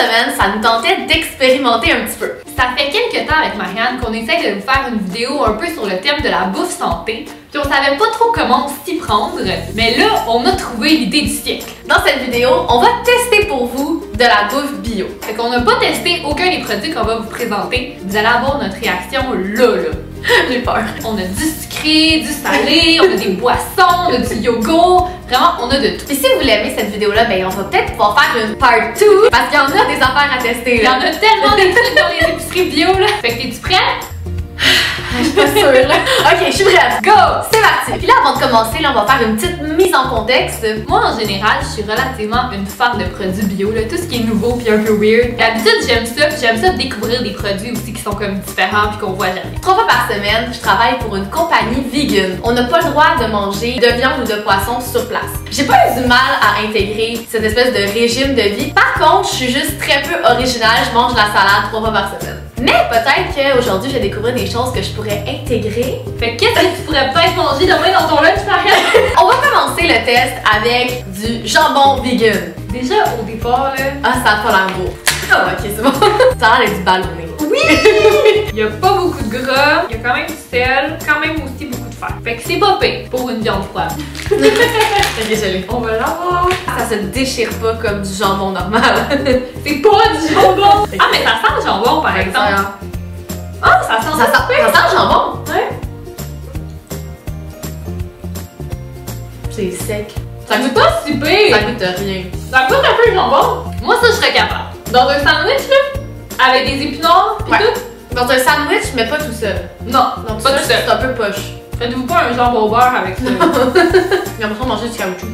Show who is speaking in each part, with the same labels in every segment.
Speaker 1: semaine, ça nous tentait d'expérimenter un petit peu.
Speaker 2: Ça fait quelques temps avec Marianne qu'on essaie de vous faire une vidéo un peu sur le thème de la bouffe santé, puis on savait pas trop comment s'y prendre, mais là, on a trouvé l'idée du siècle.
Speaker 1: Dans cette vidéo, on va tester pour vous de la bouffe bio.
Speaker 2: Fait qu'on n'a pas testé aucun des produits qu'on va vous présenter. Vous allez avoir notre réaction là.
Speaker 1: J'ai peur.
Speaker 2: On a du sucré, du salé, on a des boissons, on a du yogourt. Vraiment, on a de tout.
Speaker 1: Et si vous l'aimez cette vidéo-là, ben on va peut-être pouvoir faire une part 2 parce qu'il y en a des affaires à tester.
Speaker 2: Il y en a tellement des trucs dans les épiceries bio là. Fait que t'es-tu prête?
Speaker 1: Je suis pas sûre là. Ok, je suis prête.
Speaker 2: Go!
Speaker 1: C'est parti. Puis là, avant de commencer, là, on va faire une petite mise en contexte.
Speaker 2: Moi, en général, je suis relativement une fan de produits bio, là, tout ce qui est nouveau puis un peu weird. D'habitude, j'aime ça, puis j'aime ça découvrir des produits aussi qui sont comme différents puis qu'on voit jamais.
Speaker 1: 3 fois par semaine, je travaille pour une compagnie vegan. On n'a pas le droit de manger de viande ou de poisson sur place. J'ai pas eu du mal à intégrer cette espèce de régime de vie. Par contre, je suis juste très peu originale. Je mange la salade 3 fois par semaine. Mais peut-être qu'aujourd'hui, je vais découvrir des choses que je pourrais intégrer.
Speaker 2: Fait que qu'est-ce que tu pourrais peut-être manger demain dans ton lunch, Marianne?
Speaker 1: On va commencer le test avec du jambon vegan.
Speaker 2: Déjà, au départ, là...
Speaker 1: Ah, ça a pas l'air beau. Ah, ok, c'est bon. Ça a l'air d'être du ballonné.
Speaker 2: Oui! Il y a pas beaucoup de gras, il y a quand même du sel, quand même aussi beaucoup de fer. Fait que c'est pas pire pour une viande froide.
Speaker 1: Ok, je l'ai.
Speaker 2: On va l'avoir.
Speaker 1: Ça se déchire pas comme du jambon normal.
Speaker 2: C'est pas du jambon! Ah, mais ça sent le jambon, par exemple. Ah, ça sent
Speaker 1: le jambon.
Speaker 2: Ouais.
Speaker 1: C'est sec.
Speaker 2: Ça goûte pas super.
Speaker 1: Ça goûte rien.
Speaker 2: Ça goûte un peu le jambon. Moi, ça, je serais capable. Dans un sandwich, là, avec des épinards pis
Speaker 1: Ouais.
Speaker 2: tout.
Speaker 1: Dans un sandwich, mais pas tout seul.
Speaker 2: Non,
Speaker 1: Donc
Speaker 2: pas
Speaker 1: ça,
Speaker 2: tout seul.
Speaker 1: c'est un peu poche.
Speaker 2: Faites-vous pas un jambon au beurre avec ça.
Speaker 1: J'ai l'impression de manger du caoutchouc.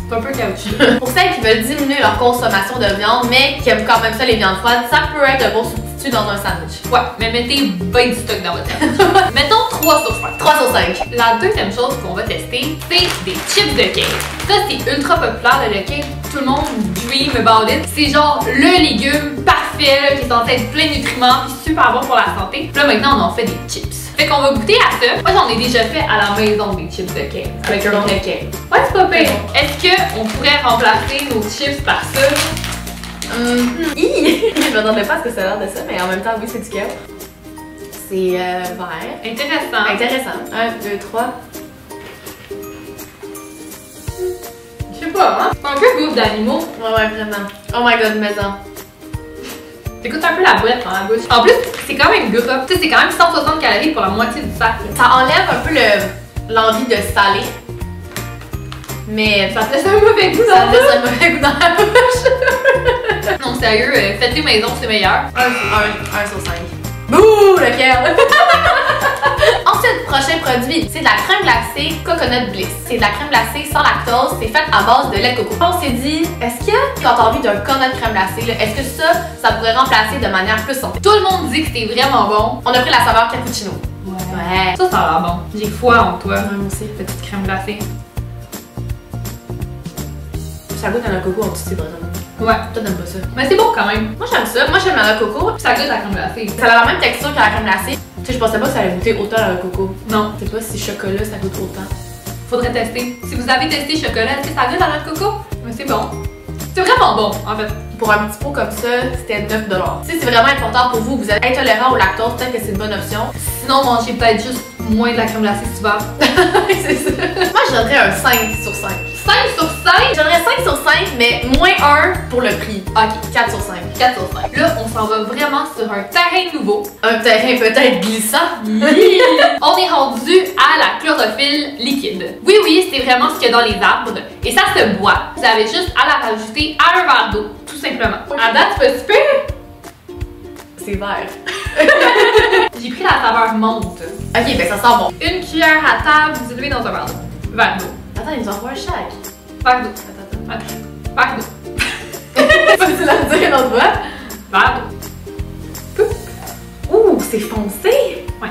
Speaker 2: C'est un peu caoutchouc.
Speaker 1: Pour celles qui veulent diminuer leur consommation de viande, mais qui aiment quand même ça les viandes froides, ça peut être un bon substitut dans un sandwich.
Speaker 2: Ouais, mais mettez 20 du stock dans votre sandwich. Mettons 3 sur 5.
Speaker 1: 3 sur 5.
Speaker 2: La deuxième chose qu'on va tester, c'est des chips de cake. Ça, c'est ultra populaire, le cake. Tout le monde dream about it. C'est genre le légume parfait, là, qui est censé être plein de nutriments puis super bon pour la santé. Puis là, maintenant, on en fait des chips. Fait qu'on va goûter à ça. Moi, j'en ai déjà fait à la maison des chips de cake. Avec un de cake. Ouais, c'est pas pire. Est-ce qu'on pourrait remplacer nos chips par ça?
Speaker 1: Je m'attendais pas à ce que ça a l'air de ça, mais en même temps, oui, c'est du cake. C'est vert.
Speaker 2: Intéressant.
Speaker 1: Intéressant. 1, 2, 3.
Speaker 2: Je sais pas, hein? C'est un peu goût d'animaux.
Speaker 1: Ouais, vraiment. Oh my god, maison.
Speaker 2: T'écoutes un peu la boîte dans la bouche. En plus, c'est quand même gras. Tu sais, c'est quand même 160 calories pour la moitié du sac.
Speaker 1: Ça enlève un peu l'envie de saler. Mais
Speaker 2: Ça te laisse un mauvais goût dans
Speaker 1: ça
Speaker 2: la
Speaker 1: laisse
Speaker 2: bouche.
Speaker 1: un mauvais goût dans la bouche.
Speaker 2: Non, sérieux, faites-les maison, c'est meilleur.
Speaker 1: 1 sur 5. Bouh, lequel? Ensuite, prochain produit, c'est de la crème glacée Coconut Bliss. C'est de la crème glacée sans lactose, c'est fait à base de lait de coco. On s'est dit, est-ce que quand t'as envie d'un coconut crème glacée, est-ce que ça pourrait remplacer de manière plus santé?
Speaker 2: Tout le monde dit que c'est vraiment bon.
Speaker 1: On a pris la saveur cappuccino.
Speaker 2: Ouais. Ça a l'air bon. J'ai foi en toi.
Speaker 1: Moi aussi.
Speaker 2: Petite crème glacée.
Speaker 1: Ça goûte à la coco en dessous, par exemple.
Speaker 2: Ouais.
Speaker 1: Toi, t'aimes pas ça?
Speaker 2: Mais c'est bon quand même.
Speaker 1: Moi, j'aime ça. Moi, j'aime la coco.
Speaker 2: Ça goûte la crème glacée.
Speaker 1: Ça a la même texture que la crème glacée. Tu sais, je pensais pas que ça allait goûter autant à la coco.
Speaker 2: Non.
Speaker 1: Je sais pas si chocolat, ça goûte autant.
Speaker 2: Faudrait tester. Si vous avez testé chocolat, est-ce que ça goûte à la coco? Mais c'est bon. C'est vraiment bon, en fait.
Speaker 1: Pour un petit pot comme ça, c'était 9 $. Si c'est vraiment important pour vous, vous êtes intolérant au lactose, peut-être que c'est une bonne option.
Speaker 2: Sinon, mangez peut-être juste moins de la crème glacée souvent.
Speaker 1: C'est ça. Moi, je donnerais un 5 sur 5.
Speaker 2: 5 sur 5?
Speaker 1: Je donnerais 5 sur 5, mais moins 1 pour le prix.
Speaker 2: Ok,
Speaker 1: 4 sur 5.
Speaker 2: 4 sur 5. Là, on s'en va vraiment sur un terrain nouveau.
Speaker 1: Un terrain peut-être glissant.
Speaker 2: On est rendu à la chlorophylle liquide. Oui, oui, c'est vraiment ce qu'il y a dans les arbres. Et ça se boit. Vous avez juste à la rajouter à un verre d'eau, tout simplement. À date, c'est pas super.
Speaker 1: C'est vert.
Speaker 2: J'ai pris la saveur menthe.
Speaker 1: Ok, ben ça sent bon.
Speaker 2: Une cuillère à table diluée dans un verre d'eau. Verre d'eau.
Speaker 1: Attends, ils nous envoient un chaque.
Speaker 2: Verre d'eau.
Speaker 1: Attends.
Speaker 2: Verre d'eau.
Speaker 1: C'est facile à dire dans le doigt.
Speaker 2: Verre d'eau.
Speaker 1: Ouh, c'est foncé.
Speaker 2: Ouais.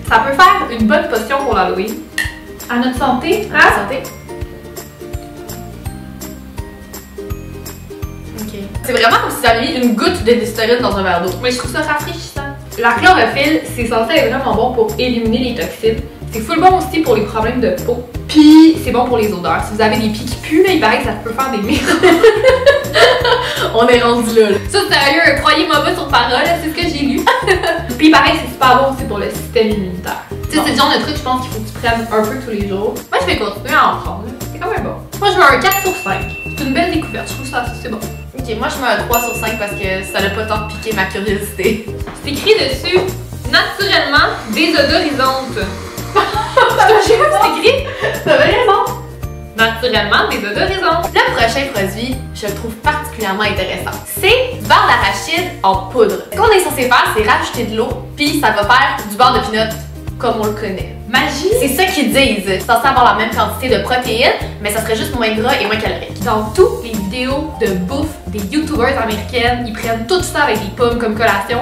Speaker 2: Ça peut faire une bonne potion pour l'Halloween. À notre santé, hein?
Speaker 1: Santé. Ok. C'est vraiment comme si tu avais mis une goutte de Listerine dans un verre d'eau.
Speaker 2: Mais je trouve ça rafraîchissant. La chlorophylle, c'est censé être vraiment bon pour éliminer les toxines. C'est full bon aussi pour les problèmes de peau. Puis c'est bon pour les odeurs. Si vous avez des pieds qui puent, là, il paraît que ça peut faire des miracles.
Speaker 1: On est rendu là.
Speaker 2: Ça, sérieux, croyez-moi pas sur parole, c'est ce que j'ai lu. Puis pareil, c'est super bon aussi pour le système immunitaire. Tu sais, c'est le genre de truc, je pense qu'il faut que tu prennes un peu tous les jours. Moi, je vais continuer à en prendre. C'est quand même bon. Moi, je mets un 4 sur 5. C'est une belle découverte, je trouve ça, c'est bon.
Speaker 1: Ok, moi je mets un 3 sur 5 parce que ça n'a pas tant piqué ma curiosité.
Speaker 2: C'est écrit dessus, naturellement désodorisante. Je sais pas c'est écrit.
Speaker 1: T'avais raison.
Speaker 2: Naturellement désodorisante.
Speaker 1: Le prochain produit, je le trouve particulièrement intéressant. C'est du beurre d'arachide en poudre. Ce qu'on est censé faire, c'est rajouter de l'eau, puis ça va faire du beurre de pinot comme on le connaît.
Speaker 2: Magie!
Speaker 1: C'est ça qu'ils disent. C'est censé avoir la même quantité de protéines, mais ça serait juste moins gras et moins calorique.
Speaker 2: Dans toutes les vidéos de bouffe des youtubeurs américaines, ils prennent tout ça avec des pommes comme collation.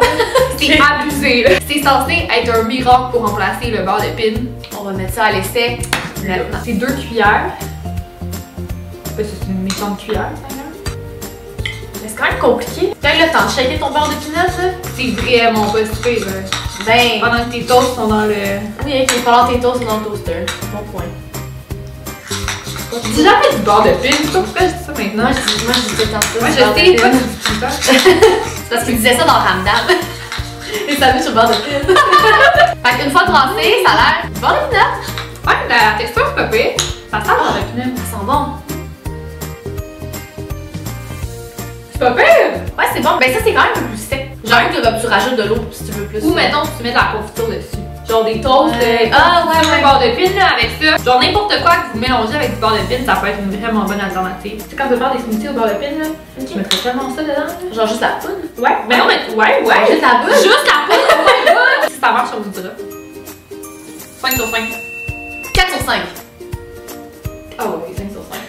Speaker 2: C'est abusé, là. C'est censé être un miracle pour remplacer le beurre de pin.
Speaker 1: On va mettre ça à l'essai maintenant.
Speaker 2: C'est 2 cuillères. C'est une méchante cuillère, ça, là.
Speaker 1: Mais c'est quand même compliqué. T'as eu le temps de shaker ton beurre de pinot, là?
Speaker 2: C'est vraiment pas si pire, là.
Speaker 1: Ben...
Speaker 2: Pendant que tes toasts sont dans le...
Speaker 1: Oui, il va falloir tes toasts dans le toaster. Bon point.
Speaker 2: J'ai jamais du beurre de pin. Pourquoi je dis ça maintenant?
Speaker 1: Moi, je dis tout le temps ça.
Speaker 2: Moi, je sais pas si tu dis ça.
Speaker 1: C'est parce qu'ils disaient ça dans le Ramadan. Les sandwichs sur le beurre de pin. Fait qu'une fois brassé, ça a l'air du beurre de pinot.
Speaker 2: Ouais, la texture, c'est pas pire. Ça sent le beurre de pinot.
Speaker 1: Ça sent bon.
Speaker 2: C'est pas pire!
Speaker 1: Ouais, c'est bon. Ben ça, c'est quand même un peu plus sec. Genre que tu rajoutes de l'eau si tu veux plus.
Speaker 2: Ou mettons, tu mets de la confiture dessus. Genre des toasts,
Speaker 1: ah ouais,
Speaker 2: un beurre de pin là, avec ça. Genre n'importe quoi que vous mélangez avec du beurre de pin, ça peut être une vraiment bonne alternative. Tu sais, quand tu veux faire des smoothies au beurre de pin, là, tu mettrais tellement ça dedans. Là.
Speaker 1: Genre juste la poudre?
Speaker 2: Ouais, mais non, mais ouais.
Speaker 1: Juste la poudre?
Speaker 2: Juste la poudre, oh my god! Si ça marche, on vous dira. 5 sur 5.
Speaker 1: 4 sur 5.
Speaker 2: Ah ouais, 5 sur 5.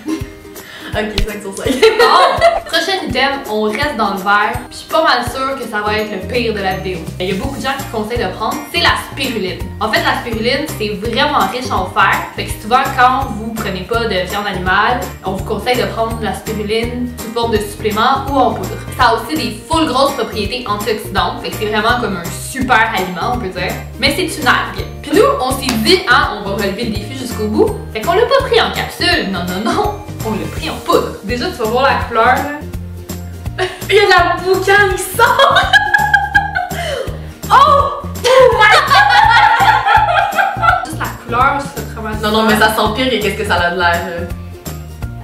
Speaker 1: Ok, 5 sur 5.
Speaker 2: Bon, prochain item, on reste dans le vert. Puis je suis pas mal sûre que ça va être le pire de la vidéo. Il y a beaucoup de gens qui conseillent de prendre, c'est la spiruline. En fait, la spiruline, c'est vraiment riche en fer. Fait que souvent, quand vous prenez pas de viande animale, on vous conseille de prendre la spiruline sous forme de supplément ou en poudre. Ça a aussi des full grosses propriétés antioxydantes. Fait que c'est vraiment comme un super aliment, on peut dire. Mais c'est une algue. Puis nous, on s'est dit, hein, on va relever le défi jusqu'au bout. Fait qu'on l'a pas pris en capsule. Non, non, non. On l'a pris en poudre. Déjà, tu vas voir la couleur, là.
Speaker 1: Il y a de la boucan qui sort! Oh!
Speaker 2: Juste la couleur, c'est traumatisant.
Speaker 1: Non, non, mais ça sent pire que qu'est-ce que ça a de l'air.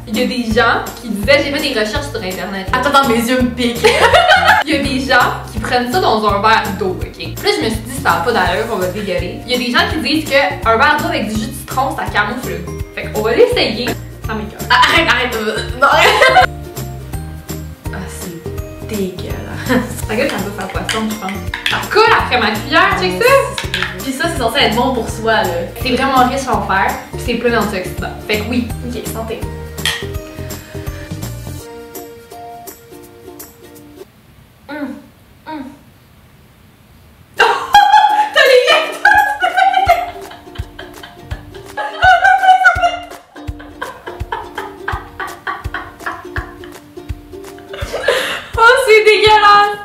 Speaker 2: Il y a des gens qui disaient, j'ai fait des recherches sur internet.
Speaker 1: Attends, mes yeux me piquent.
Speaker 2: Il y a des gens qui prennent ça dans un verre d'eau, ok? Puis là, je me suis dit, ça n'a pas d'allure, on va dégueuler. Il y a des gens qui disent qu'un verre d'eau avec du jus de citron, ça camoufle le goût. Fait qu'on va l'essayer. Ça m'écoeure.
Speaker 1: Arrête. Non, arrête. Ah, c'est dégueulasse.
Speaker 2: Ça gueule quand ça fait poisson, je pense. Ça coule après ma cuillère, check ça!
Speaker 1: Puis ça, c'est censé être bon pour soi, là.
Speaker 2: C'est vraiment riche en fer, puis c'est plein d'antioxydants. Fait que oui.
Speaker 1: Ok, santé.
Speaker 2: C'est dégueulasse!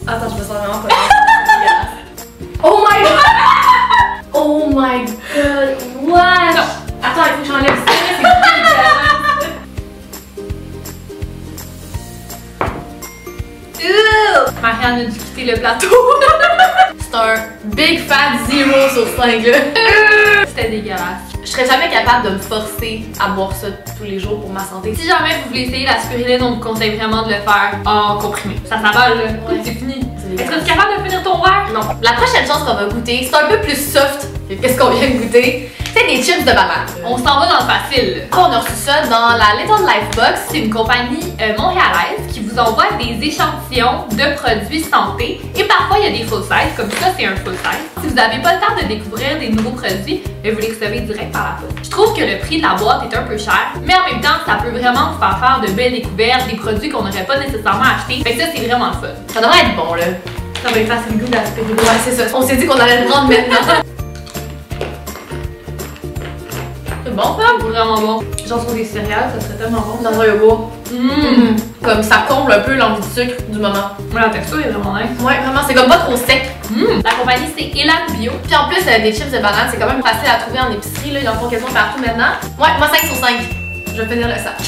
Speaker 1: Attends, je me sens vraiment pas dégueulasse. Oh my god! Oh my god! What?
Speaker 2: Non.
Speaker 1: Attends, il faut que j'enlève ça, c'est dégueulasse!
Speaker 2: Marianne a dû quitter le plateau.
Speaker 1: C'est un big fat 0 sur 5 là.
Speaker 2: C'était dégueulasse.
Speaker 1: Je serais jamais capable de me forcer à boire ça tous les jours pour ma santé.
Speaker 2: Si jamais vous voulez essayer la spiruline, on vous conseille vraiment de le faire en comprimé. Ça s'avale là.
Speaker 1: Ouais.
Speaker 2: C'est fini.
Speaker 1: C'est
Speaker 2: Est-ce que tu es capable de finir ton verre?
Speaker 1: Non. La prochaine chose qu'on va goûter, c'est un peu plus soft que qu'est-ce qu'on vient de goûter. C'est des chips de banane.
Speaker 2: On s'en va dans le facile.
Speaker 1: On a reçu ça dans la Little Life Box.
Speaker 2: C'est une compagnie montréalaise qui vous envoie des échantillons de produits santé et parfois il y a des full size, comme ça c'est un full size. Si vous n'avez pas le temps de découvrir des nouveaux produits, vous les recevez direct par la poste. Je trouve que le prix de la boîte est un peu cher, mais en même temps ça peut vraiment vous faire de belles découvertes, des produits qu'on n'aurait pas nécessairement achetés. Fait que ça c'est vraiment le fun.
Speaker 1: Ça devrait être bon là.
Speaker 2: Ça va effacer le goût de la spiruline.
Speaker 1: Ouais, c'est ça. On s'est dit qu'on allait le prendre maintenant. C'est bon ça?
Speaker 2: Vraiment bon. Genre sur des céréales, ça serait tellement bon.
Speaker 1: Dans un yogourt. Comme ça comble un peu l'envie de sucre du moment.
Speaker 2: Ouais, la texture est vraiment nice.
Speaker 1: Ouais, vraiment, c'est comme pas trop sec.
Speaker 2: La compagnie c'est Elan Bio.
Speaker 1: Puis en plus, des chips de banane, c'est quand même facile à trouver en épicerie, là. Ils en font quasiment partout maintenant. Ouais, moi 5 sur 5. Je vais finir le sac.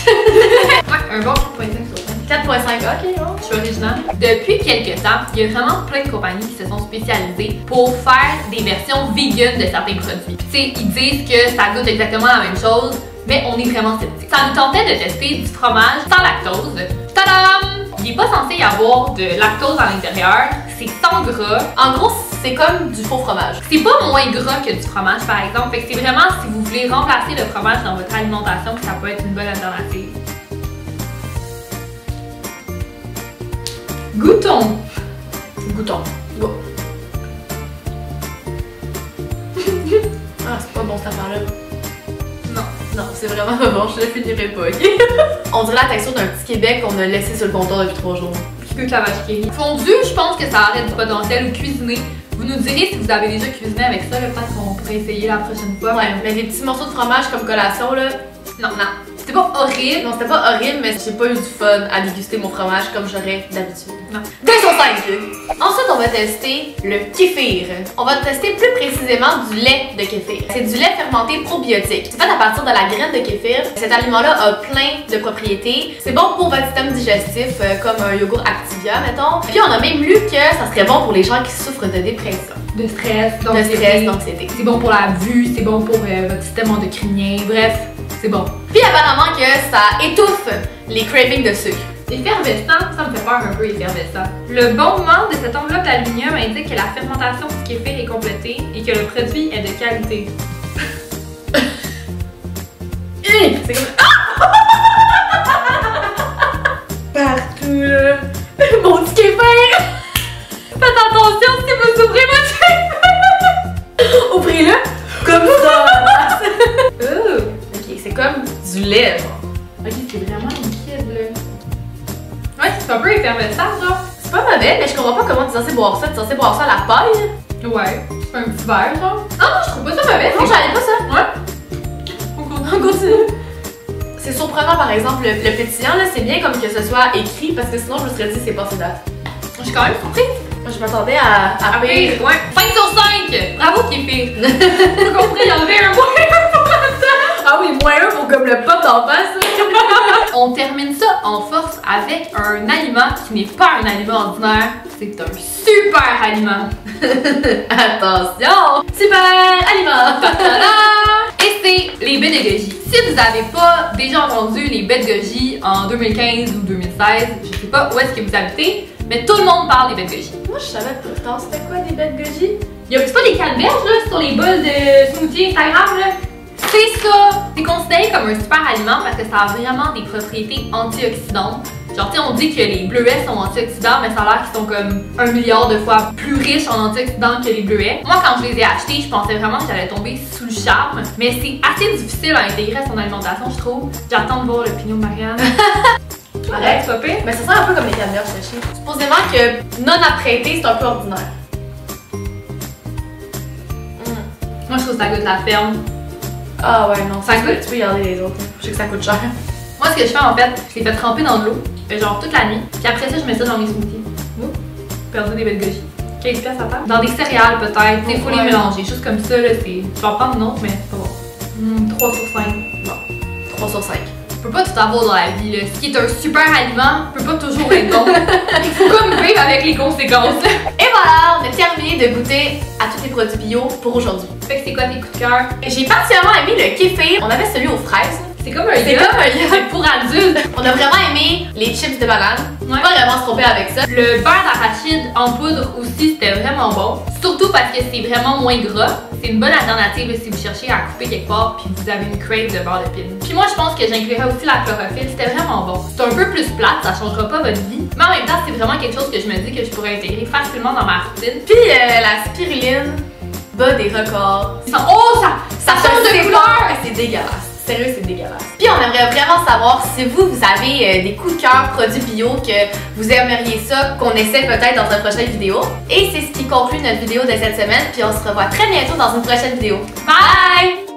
Speaker 2: Ouais, un bon 5.5 sur 5.
Speaker 1: 4.5, ok, bon.
Speaker 2: Je suis originale. Depuis quelques temps, il y a vraiment plein de compagnies qui se sont spécialisées pour faire des versions vegan de certains produits. Tu sais, ils disent que ça goûte exactement la même chose, mais on est vraiment sceptiques. Ça nous tentait de tester du fromage sans lactose. Tadam! Il n'est pas censé y avoir de lactose à l'intérieur, c'est sans gras.
Speaker 1: En gros, c'est comme du faux fromage.
Speaker 2: C'est pas moins gras que du fromage, par exemple. Fait que c'est vraiment si vous voulez remplacer le fromage dans votre alimentation que ça peut être une bonne alternative. Goûtons!
Speaker 1: Goûtons. Go. Ah, c'est pas bon cette affaire-là.
Speaker 2: Non.
Speaker 1: Non, c'est vraiment pas bon, je le finirai pas, ok? On dirait la texture d'un petit Québec qu'on a laissé sur le comptoir depuis 3 jours.
Speaker 2: Qui goûte la vache qui rit. Fondu, je pense que ça aurait du potentiel, ou cuisiné. Vous nous direz si vous avez déjà cuisiné avec ça, peut-être qu'on pourrait essayer la prochaine fois.
Speaker 1: Ouais, mais des petits morceaux de fromage comme collation, là,
Speaker 2: Non, non. C'était pas horrible.
Speaker 1: non, c'était pas horrible, mais j'ai pas eu du fun à déguster mon fromage comme j'aurais d'habitude.
Speaker 2: Non.
Speaker 1: 2 sur 5! Ensuite, on va tester le kéfir. On va tester plus précisément du lait de kéfir. C'est du lait fermenté probiotique. C'est fait à partir de la graine de kéfir. Cet aliment-là a plein de propriétés. C'est bon pour votre système digestif, comme un yogourt Activia, mettons. Puis on a même lu que ça serait bon pour les gens qui souffrent de dépression.
Speaker 2: De stress,
Speaker 1: d'anxiété.
Speaker 2: C'est bon pour la vue, c'est bon pour votre système endocrinien, bref, c'est bon.
Speaker 1: Puis apparemment que ça étouffe les cravings de sucre.
Speaker 2: Effervescent, ça me fait peur un peu effervescent. Le bon moment de cette enveloppe d'aluminium indique que la fermentation du kéfir est complétée et que le produit est de qualité.
Speaker 1: C'est comme... Partout là! Mon petit kéfir!
Speaker 2: Faites attention si vous ouvrez votre kéfir!
Speaker 1: Ouvrez-le comme ça! Ok, c'est comme du lait, genre.
Speaker 2: Ok, c'est vraiment liquide là. Ouais, c'est un peu effervescent, genre.
Speaker 1: C'est pas mauvais, mais je comprends pas comment tu es censé boire ça. Tu es censé boire ça à la paille?
Speaker 2: Ouais, c'est un petit verre, genre. Non, je trouve pas ça mauvais.
Speaker 1: Non, j'arrive pas ça.
Speaker 2: Ouais.
Speaker 1: On continue. C'est surprenant, par exemple, le pétillant, là, c'est bien comme que ce soit écrit, parce que sinon, je me serais dit c'est passé date.
Speaker 2: Je suis quand même surprise.
Speaker 1: Moi, je m'attendais à pire.
Speaker 2: Ouais. 5 sur 5! Bravo, kéfir! J'ai compris, il y en avait un moins pour ça!
Speaker 1: Ah oui, moins un pour comme le pop d'en face.
Speaker 2: On termine ça en force avec un aliment qui n'est pas un aliment ordinaire, c'est un super aliment.
Speaker 1: Attention! Super aliment!
Speaker 2: Et c'est les baies de goji. Si vous n'avez pas déjà entendu les baies de goji en 2015 ou 2016, je sais pas où est-ce que vous habitez, mais tout le monde parle des baies de goji.
Speaker 1: Moi, je savais pourtant, c'était quoi des baies de goji?
Speaker 2: C'est pas des canneberges là, sur les bols de smoothie Instagram là? C'est ça! C'est considéré comme un super aliment parce que ça a vraiment des propriétés antioxydantes. Genre, tu sais, on dit que les bleuets sont antioxydants, mais ça a l'air qu'ils sont comme 1 milliard de fois plus riches en antioxydants que les bleuets. Moi, quand je les ai achetés, je pensais vraiment que j'allais tomber sous le charme, mais c'est assez difficile à intégrer à son alimentation, je trouve. J'attends de voir l'opinion de Marianne.
Speaker 1: Arrête,
Speaker 2: c'est pas pire.
Speaker 1: Mais ça sent un peu comme les canneberges séchées. Supposément que non apprêté, c'est un peu ordinaire.
Speaker 2: Moi, je trouve que ça goûte la ferme.
Speaker 1: Ah ouais, non,
Speaker 2: Ça goûte.
Speaker 1: Tu peux garder les autres. Je sais que ça coûte cher.
Speaker 2: Moi, ce que je fais en fait, je les fais tremper dans de l'eau, genre toute la nuit, puis après ça, je mets ça dans mes smoothies. Ouh, perdu des baies de goji. 15 piastres à table. Dans des céréales peut-être, il faut les mélanger. Juste comme ça, là, c'est. Je vais en prendre une autre, mais c'est pas bon. 3 sur 5.
Speaker 1: Non, 3 sur 5.
Speaker 2: On peut pas tout avoir dans la vie, là. Ce qui est un super aliment peut pas toujours être bon. Il faut comme vivre avec les conséquences.
Speaker 1: Et voilà, on a terminé de goûter à tous les produits bio pour aujourd'hui.
Speaker 2: Fait que c'est quoi tes coups de cœur?
Speaker 1: J'ai particulièrement aimé le kéfir. On avait celui aux fraises.
Speaker 2: C'est comme un
Speaker 1: C'est
Speaker 2: yacht.
Speaker 1: comme un yacht.
Speaker 2: Pour adultes.
Speaker 1: On a vraiment aimé les chips de banane. On
Speaker 2: Ouais.
Speaker 1: peut pas vraiment se tromper avec ça.
Speaker 2: Le beurre d'arachide en poudre aussi, c'était vraiment bon. Surtout parce que c'est vraiment moins gras. C'est une bonne alternative si vous cherchez à couper quelque part puis vous avez une crave de beurre de pine. Puis moi, je pense que j'inclurais aussi la chlorophylle. C'était vraiment bon. C'est un peu plus plate, ça changera pas votre vie. Mais en même temps, c'est vraiment quelque chose que je me dis que je pourrais intégrer facilement dans ma routine.
Speaker 1: Puis la spiruline bat des records.
Speaker 2: Oh, ça change de
Speaker 1: sépare,
Speaker 2: couleur!
Speaker 1: mais c'est dégueulasse. Sérieux, c'est dégueulasse. Puis on aimerait vraiment savoir si vous avez des coups de cœur produits bio, que vous aimeriez ça, qu'on essaie peut-être dans une prochaine vidéo. Et c'est ce qui conclut notre vidéo de cette semaine. Puis on se revoit très bientôt dans une prochaine vidéo.
Speaker 2: Bye!